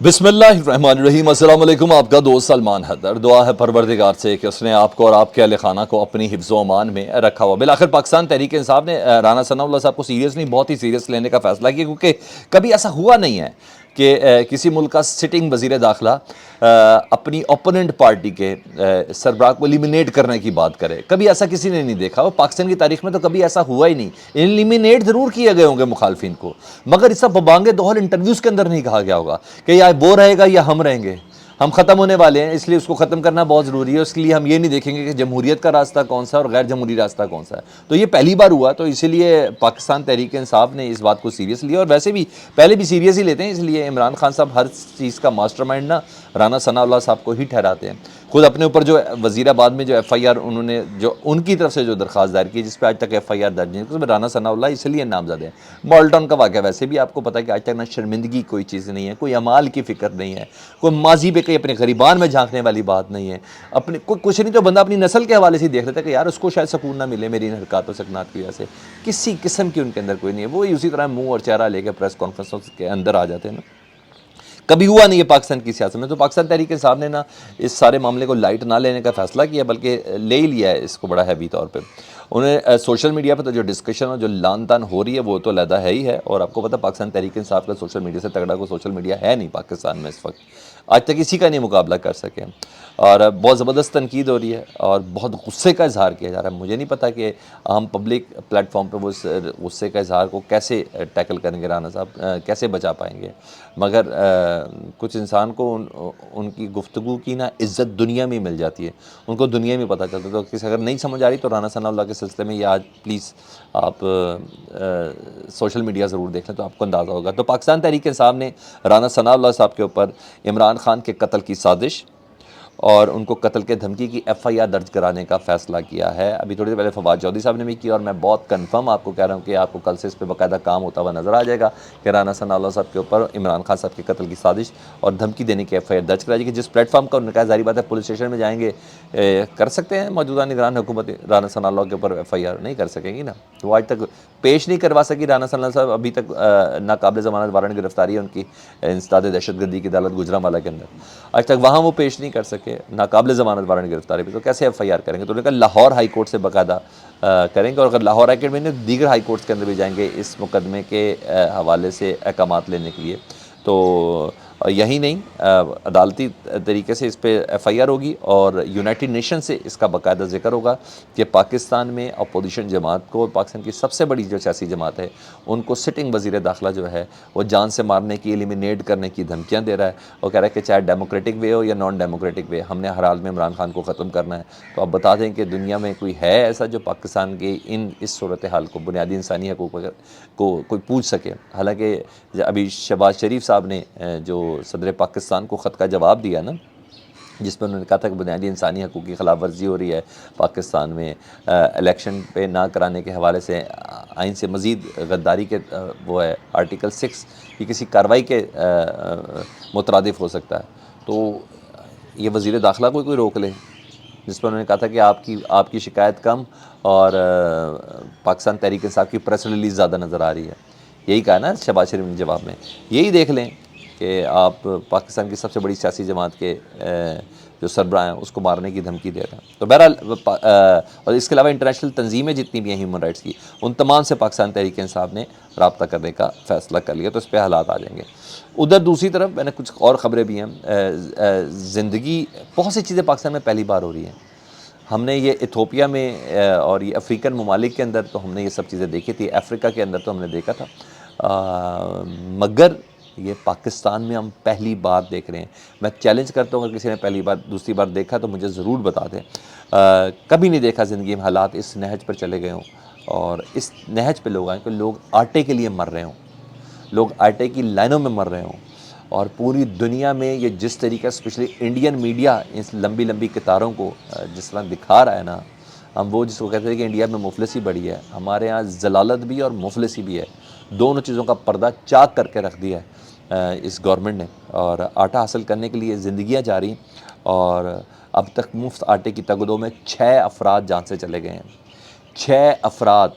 बिस्मिल्लाहिर्रहमानिर्रहीम। अस्सलाम वालेकुम। आपका दोस्त सलमान हैदर। दुआ है परवरदिगार से कि उसने आपको और आपके अहल खाना को अपनी हिफ्ज़ व अमान में रखा हुआ। बिलाखिर पाकिस्तान तहरीक इंसाफ ने राना सनाउल्लाह साहब को सीरियसली बहुत ही सीरियस लेने का फ़ैसला किया, क्योंकि कभी ऐसा हुआ नहीं है कि किसी मुल्क का सिटिंग वज़ीर दाखिला अपनी ओपोनेंट पार्टी के सरबराह को एलिमिनेट करने की बात करे। कभी ऐसा किसी ने नहीं देखा, और पाकिस्तान की तारीख में तो कभी ऐसा हुआ ही नहीं। एलिमिनेट ज़रूर किए गए होंगे मुखालफिन को, मगर इस बबांगे दोहल इंटरव्यूज़ के अंदर नहीं कहा गया होगा कि या वो रहेगा या हम रहेंगे, हम ख़त्म होने वाले हैं, इसलिए उसको ख़त्म करना बहुत ज़रूरी है। उसके लिए हम ये नहीं देखेंगे कि जमहूरियत का रास्ता कौन सा है और गैर जमहूरी रास्ता कौन सा है। तो ये पहली बार हुआ, तो इसीलिए पाकिस्तान तहरीक इंसाफ ने इस बात को सीरियस लिया, और वैसे भी पहले भी सीरियस ही लेते हैं। इसलिए इमरान खान साहब हर चीज़ का मास्टरमाइंड ना राना सनाउल्लाह साहब को ही ठहराते हैं। खुद अपने ऊपर जो वज़ीराबाद में जो FIR उन्होंने जो उनकी तरफ से जो दरख्वास्त दायर की, जिस पर आज तक FIR दर्ज नहीं, उसमें राना सनाउल्लाह इसलिए नामजद है। मॉल्टन का वाक़या वैसे भी आपको पता है कि आज तक ना शर्मिंदगी कोई चीज़ नहीं है, कोई अमाल की फ़िक्र नहीं है, कोई माजी पे कहीं अपने गरीबान में झांकने वाली बात नहीं है। अपने कुछ नहीं तो बंदा अपनी नस्ल के हवाले से देख लेता है कि यार उसको शायद सुकून ना मिले मेरी इन हरकत व सकनात की वजह से। किसी किस्म की उनके अंदर कोई नहीं है। वो उसी तरह मुँह और चेहरा लेकर प्रेस कॉन्फ्रेंसों के अंदर आ जाते हैं ना। कभी हुआ नहीं है पाकिस्तान की सियासत में। तो पाकिस्तान तहरीक इंसाफ ने ना इस सारे मामले को लाइट ना लेने का फ़ैसला किया, बल्कि ले ही लिया है इसको बड़ा हैवी तौर पे। उन्हें सोशल मीडिया पे तो जो डिस्कशन और जो लान तान हो रही है वो तो लहदा है ही है। और आपको पता पाकिस्तान तहरीक इंसाफ का सोशल मीडिया से तगड़ा को सोशल मीडिया है नहीं पाकिस्तान में इस वक्त, आज तक इसी का नहीं मुकाबला कर सके। और बहुत ज़बरदस्त तनकीद हो रही है और बहुत गुस्से का इजहार किया जा रहा है। मुझे नहीं पता कि हम पब्लिक प्लेटफॉर्म पे वो गुस्से का इजहार को कैसे टैकल करेंगे, राना साहब कैसे बचा पाएंगे। मगर कुछ इंसान को उनकी गुफ्तगू की ना इज़्ज़त दुनिया में मिल जाती है, उनको दुनिया में पता चलता है। तो किसी अगर नहीं समझ आ रही तो राना सनाउल्लाह के सिलसिले में ये आज प्लीज़ आप सोशल मीडिया ज़रूर देख लें तो आपको अंदाज़ा होगा। तो पाकिस्तान तहरीक इंसाफ ने राना सनाउल्लाह साहब के ऊपर इमरान खान के कत्ल की साजिश और उनको कत्ल के धमकी की FIR दर्ज कराने का फ़ैसला किया है। अभी थोड़ी देर पहले फवाद चौधरी साहब ने भी किया, और मैं बहुत कंफर्म आपको कह रहा हूँ कि आपको कल से इस पर बाकायदा काम होता हुआ नज़र आ जाएगा कि राना सनाउल्लाह साहब के ऊपर इमरान खान साहब के कत्ल की साजिश और धमकी देने की FIR दर्ज कराई जाएगी। जिस प्लेटफॉर्म का उन्होंने कहा, जारी बात है पुलिस स्टेशन में जाएंगे कर सकते हैं, मौजूदा निगरान हुकूमत राना सनाउल्लाह के ऊपर FIR नहीं कर सकेंगी ना। वो आज तक पेश नहीं करवा सकी राना सनाउल्लाह साहब, अभी तक नाकाबिल ज़मानत वारंट गिरफ्तारी है उनकी इंसदाद दहशतगर्दी की अदालत गुजरांवाला के अंदर, आज तक वहाँ वो पेश नहीं कर सके नाकाबिल ज़मानत वारंट गिरफ्तारी पे। तो कैसे FIR करेंगे? तो उन्होंने कहा लाहौर हाई कोर्ट से बाकायदा करेंगे, और अगर लाहौर हाई कोर्ट में नहीं दीगर हाई कोर्ट्स के अंदर भी जाएंगे इस मुकदमे के हवाले से अहकामात लेने के लिए। तो यही नहीं, अदालती तरीके से इस पर FIR होगी और यूनाइटेड नेशन से इसका बाकायदा जिक्र होगा कि पाकिस्तान में अपोजिशन जमात को, पाकिस्तान की सबसे बड़ी जो सियासी जमात है, उनको सिटिंग वज़ीर दाखिला जो है वो जान से मारने की, एलिमिनेट करने की धमकियाँ दे रहा है। वो कह रहा है कि चाहे डेमोक्रेटिक वे हो या नॉन डेमोक्रेटिक वे, हमने हर हाल में इमरान खान को ख़त्म करना है। तो आप बता दें कि दुनिया में कोई है ऐसा जो पाकिस्तान के इस सूरत हाल को, बुनियादी इंसानी हकूक़ को कोई पूछ सके। हालांकि अभी शहबाज शरीफ साहब ने जो सदर पाकिस्तान को ख़त का जवाब दिया ना, जिसमें उन्होंने कहा था कि बुनियादी इंसानी हकूक़ की खिलाफ वर्जी हो रही है पाकिस्तान में, इलेक्शन पे ना कराने के हवाले से आइन से मज़ीद गद्दारी के वो है आर्टिकल 6 की किसी कार्रवाई के मुतरादिफ हो सकता है। तो ये वज़ीर दाखिला को कोई रोक ले, जिस पर उन्होंने कहा था कि आपकी शिकायत कम और पाकिस्तान तहरीक इंसाफ की प्रेस रिलीज़ ज़्यादा नज़र आ रही है। यही कहा ना शहबाज शरीफ ने जवाब में। यही देख लें कि आप पाकिस्तान की सबसे बड़ी सियासी जमात के जो सरबराह हैं उसको मारने की धमकी दे रहे हैं। तो बहरहाल और इसके अलावा इंटरनेशनल तंजीमें जितनी भी हैं ह्यूमन राइट्स की, उन तमाम से पाकिस्तान तहरीक इंसाफ ने रब्ता करने का फ़ैसला कर लिया। तो इस पर हालात आ जाएंगे। उधर दूसरी तरफ मैंने कुछ और ख़बरें भी हैं। ज़िंदगी बहुत सी चीज़ें पाकिस्तान में पहली बार हो रही हैं। हमने ये इथोपिया में और ये अफ्रीकन ममालिक के अंदर तो हमने ये सब चीज़ें देखी थी, अफ्रीका के अंदर तो हमने देखा था, मगर ये पाकिस्तान में हम पहली बार देख रहे हैं। मैं चैलेंज करता हूँ अगर किसी ने पहली बार दूसरी बार देखा तो मुझे ज़रूर बता दें। कभी नहीं देखा ज़िंदगी में हालात इस नहज पर चले गए हों, और इस नहज पे लोग आए कि लोग आटे के लिए मर रहे हों, लोग आटे की लाइनों में मर रहे हों, और पूरी दुनिया में ये जिस तरीके से स्पेशली इंडियन मीडिया इस लंबी लंबी कतारों को जिस तरह दिखा रहा है ना, हम वो जिसको कहते हैं कि इंडिया में मुफलिसी बढ़ी है, हमारे यहाँ जलालत भी और मुफलिसी भी है। दोनों चीज़ों का पर्दा चाक करके रख दिया है इस गवर्नमेंट ने, और आटा हासिल करने के लिए ज़िंदगियाँ जा रही। और अब तक मुफ्त आटे की तगड़ों में 6 अफराद जान से चले गए हैं। 6 अफराद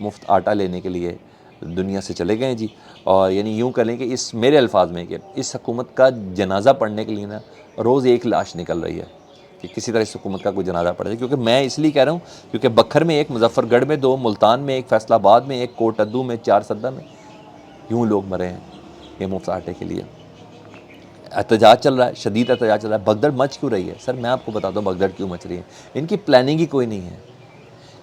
मुफ्त आटा लेने के लिए دنیا سے چلے گئے جی. اور یعنی یوں کر لیں کہ اس میرے الفاظ میں کہ اس حکومت کا جنازہ پڑھنے کے لیے نا روز ایک لاش نکل رہی ہے کہ کسی طرح اس حکومت کا کوئی جنازہ پڑ جائے. کیونکہ میں اس لیے کہہ رہا ہوں کیونکہ بکھر میں ایک، مظفر گڑھ میں 2، ملتان میں ایک، فیصل آباد میں ایک، کوٹ ادو میں 4، سدہ میں یوں لوگ مرے ہیں یہ مفت آٹے کے لیے. احتجاج چل رہا ہے، شدید احتجاج چل رہا ہے. بھگدڑ مچ کیوں رہی ہے؟ سر میں آپ کو بتاتا ہوں بھگدڑ کیوں مچ رہی ہے. ان کی پلاننگ ہی کوئی نہیں ہے،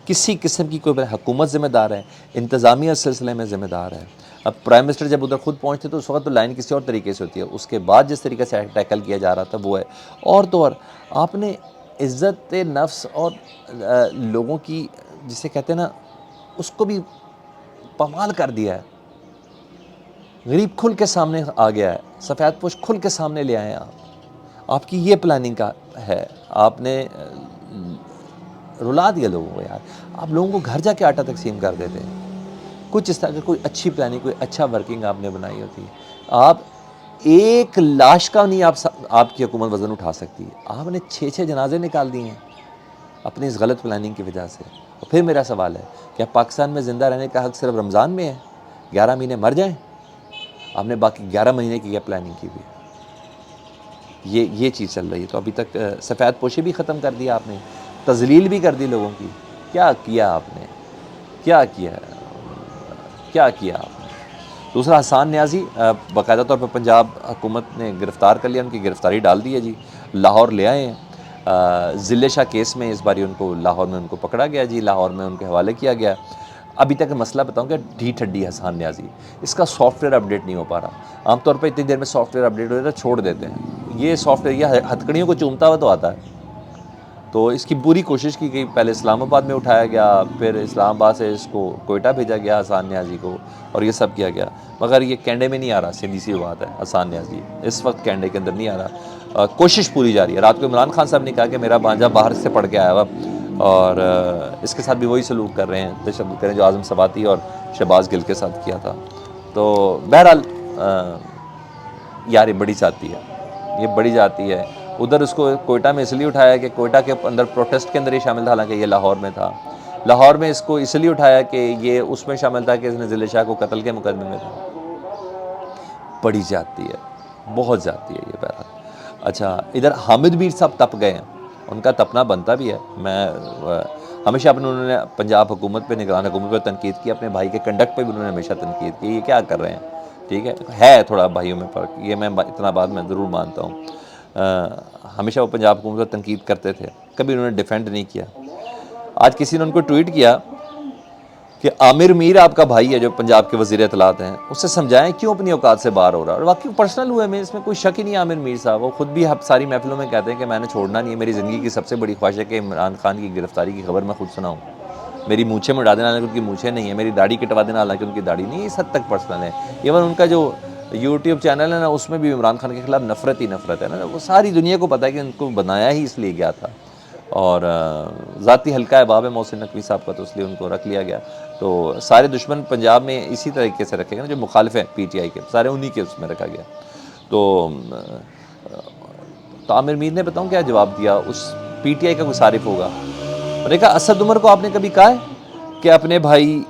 کسی قسم کی کوئی. حکومت ذمہ دار ہے، انتظامیہ سلسلے میں ذمہ دار ہے. اب پرائم منسٹر جب ادھر خود پہنچتے تو اس وقت تو لائن کسی اور طریقے سے ہوتی ہے، اس کے بعد جس طریقے سے ٹیکل کیا جا رہا تھا وہ ہے. اور تو اور آپ نے عزت نفس اور لوگوں کی جسے کہتے ہیں نا اس کو بھی پامال کر دیا ہے. غریب کھل کے سامنے آ گیا ہے، سفید پوش کھل کے سامنے لے آئے ہیں آپ کی یہ پلاننگ کا ہے. آپ نے رلا دیا لوگوں کو. یار آپ لوگوں کو گھر جا کے آٹا تقسیم کر دیتے ہیں. کچھ اس طرح کی کوئی اچھی پلاننگ، کوئی اچھا ورکنگ آپ نے بنائی ہوتی ہے. آپ ایک لاش کا نہیں آپ کی حکومت وزن اٹھا سکتی ہے. آپ نے 6 جنازے نکال دیے ہیں اپنی اس غلط پلاننگ کی وجہ سے. اور پھر میرا سوال ہے کیا پاکستان میں زندہ رہنے کا حق صرف رمضان میں ہے؟ 11 مہینے مر جائیں. آپ نے باقی 11 مہینے کی کیا پلاننگ کی ہوئی؟ یہ چیز چل رہی ہے. تو ابھی تک سفید پوشی بھی ختم کر دیا آپ نے، تذلیل بھی کر دی لوگوں کی. کیا کیا آپ نے؟ کیا کیا آپ نے؟ دوسرا حسان نیازی باقاعدہ طور پر پنجاب حکومت نے گرفتار کر لیا، ان کی گرفتاری ڈال دی ہے جی. لاہور لے آئے ہیں ضلع شاہ کیس میں. اس باری ان کو لاہور میں ان کو پکڑا گیا جی، لاہور میں ان کے حوالے کیا گیا. ابھی تک مسئلہ بتاؤں کہ ڈھیٹ ہڈی حسان نیازی، اس کا سافٹ ویئر اپڈیٹ نہیں ہو پا رہا. عام طور پہ اتنی دیر میں سافٹ ویئر اپڈیٹ ہو جاتا ہے چھوڑ دیتے ہیں. یہ سافٹ ویئر یہ ہتھکڑیوں کو چومتا ہوا تو آتا ہے. تو اس کی پوری کوشش کی گئی. پہلے اسلام آباد میں اٹھایا گیا، پھر اسلام آباد سے اس کو کوئٹہ بھیجا گیا حسان نیازی کو، اور یہ سب کیا گیا. مگر یہ کینڈے میں نہیں آ رہا. سیدھی سی بات ہے، حسان نیازی اس وقت کینڈے کے اندر نہیں آ رہا. کوشش پوری جاری ہے. رات کو عمران خان صاحب نے کہا کہ میرا بھانجا باہر سے پڑھ کے آیا ہوا، اور اس کے ساتھ بھی وہی سلوک کر رہے ہیں، تشدد کر رہے ہیں جو اعظم سباتی اور شہباز گل کے ساتھ کیا تھا. تو بہرحال یار یہ بڑی جاتی ہے، یہ بڑی جاتی ہے. ادھر اس کو کوئٹہ میں اس لیے اٹھایا کہ کوئٹہ کے اندر پروٹیسٹ کے اندر ہی شامل تھا، حالانکہ یہ لاہور میں تھا. لاہور میں اس کو اس لیے اٹھایا کہ یہ اس میں شامل تھا کہ اس نے ضلع شاہ کو قتل کے مقدمے میں تھا. بڑی جاتی ہے، بہت جاتی ہے یہ. بہرحال اچھا، ادھر حامد میر صاحب تپ گئے ہیں، ان کا تپنا بنتا بھی ہے. میں ہمیشہ انہوں نے پنجاب حکومت پہ، نگران حکومت پہ تنقید کی، اپنے بھائی کے کنڈکٹ پہ بھی انہوں نے ہمیشہ تنقید کی. یہ کیا کر رہے ہیں؟ ٹھیک ہے تھوڑا بھائیوں میں فرق، یہ میں اتنا بات میں ضرور مانتا ہوں. ہمیشہ وہ پنجاب حکومت پر تنقید کرتے تھے، کبھی انہوں نے ڈیفینڈ نہیں کیا. آج کسی نے ان کو ٹویٹ کیا کہ عامر میر آپ کا بھائی ہے جو پنجاب کے وزیر اطلاعات ہیں، اس سے سمجھائیں کیوں اپنی اوقات سے باہر ہو رہا ہے. اور واقعی پرسنل ہوئے میں اس میں کوئی شک ہی نہیں. عامر میر صاحب وہ خود بھی ساری محفلوں میں کہتے ہیں کہ میں نے چھوڑنا نہیں ہے. میری زندگی کی سب سے بڑی خواہش ہے کہ عمران خان کی گرفتاری کی خبر میں خود سناؤں. میری مونچھیں مڑا دینا، حالانکہ ان کی مونچھیں نہیں ہیں. میری داڑھی کٹوا دینا، حالانکہ ان کی داڑھی نہیں ہے. اس حد تک پرسنل ہے. ایون ان کا جو یوٹیوب چینل ہے نا، اس میں بھی عمران خان کے خلاف نفرت ہی نفرت ہے نا. وہ ساری دنیا کو پتہ ہے کہ ان کو بنایا ہی اس لیے گیا تھا. اور ذاتی حلقہ احباب ہے محسن نقوی صاحب کا، تو اس لیے ان کو رکھ لیا گیا. تو سارے دشمن پنجاب میں اسی طریقے سے رکھے گئے نا، جو مخالف ہیں پی ٹی آئی کے، سارے انہی کے اس میں رکھا گیا. تو عامر میر نے بتاؤں کیا جواب دیا. اس پی ٹی آئی کا کوئی صارف ہوگا، انہوں نے کہا اسد عمر کو آپ نے کبھی کہا ہے کہ اپنے بھائی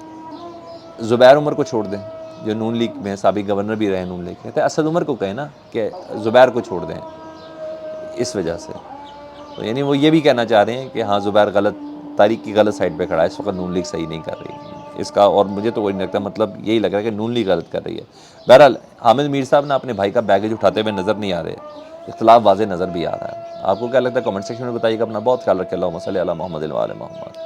زبیر عمر کو چھوڑ دیں، جو نون لیگ میں سابق گورنر بھی رہے نون لیگ کے؟ کہتے اسد عمر کو کہیں نا کہ زبیر کو چھوڑ دیں اس وجہ سے. تو یعنی وہ یہ بھی کہنا چاہ رہے ہیں کہ ہاں زبیر غلط، تاریخ کی غلط سائڈ پہ کھڑا ہے اس وقت، نون لیگ صحیح نہیں کر رہی اس کا. اور مجھے تو وہی نہیں لگتا، مطلب یہی لگ رہا ہے کہ نون لیگ غلط کر رہی ہے. بہرحال حامد میر صاحب نے اپنے بھائی کا بیگیج اٹھاتے ہوئے نظر نہیں آ رہے، اختلاف واضح نظر بھی آ رہا ہے. آپ کو کیا لگتا ہے کمنٹ سیکشن میں بتائیے گا. اپنا بہت خیال رکھیں. اللہم صلی علی محمد و آل محمد.